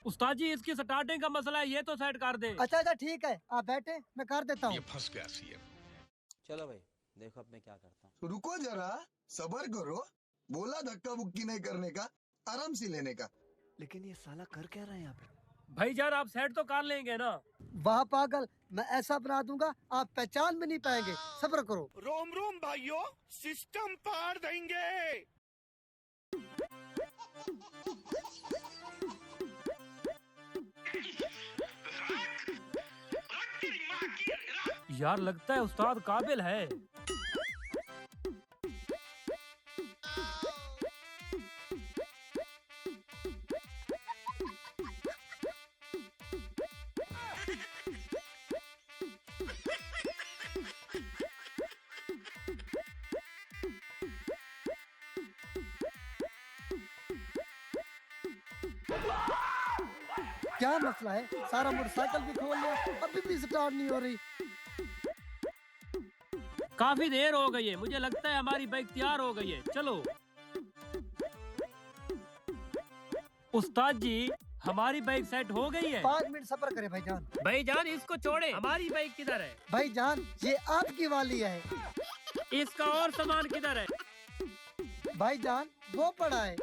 उस्ताद जी इसकी स्टार्टिंग का मसला है, ये तो सेट कर दे। अच्छा ठीक है, आप बैठे, मैं कर देता हूँ। ये फंस गया सीएम। चलो भाई देखो अब मैं क्या करता हूँ। तो रुको जरा, सबर करो। बोला धक्का बुक्की नहीं करने का, आराम से लेने का। लेकिन ये साला कर क्या रहा है यहाँ पे? भाई यार आप सेट तो कर लेंगे ना? वाह पागल, मैं ऐसा बना दूंगा आप पहचान भी नहीं पाएंगे। सब्र करो। रोम रोम भाइयों, सिस्टम पार देंगे। यार लगता है उस्ताद काबिल है। क्या मसला है? सारा मोटरसाइकिल भी खोल लिया, अभी भी स्टार्ट नहीं हो रही। काफी देर हो गई है, मुझे लगता है हमारी बाइक तैयार हो गई है। चलो उस्ताद जी हमारी बाइक सेट हो गई है। 5 मिनट सब्र करें भाईजान। भाईजान इसको छोड़े, हमारी बाइक किधर है? भाईजान ये आपकी वाली है। इसका और सामान किधर है? भाईजान वो पड़ा है।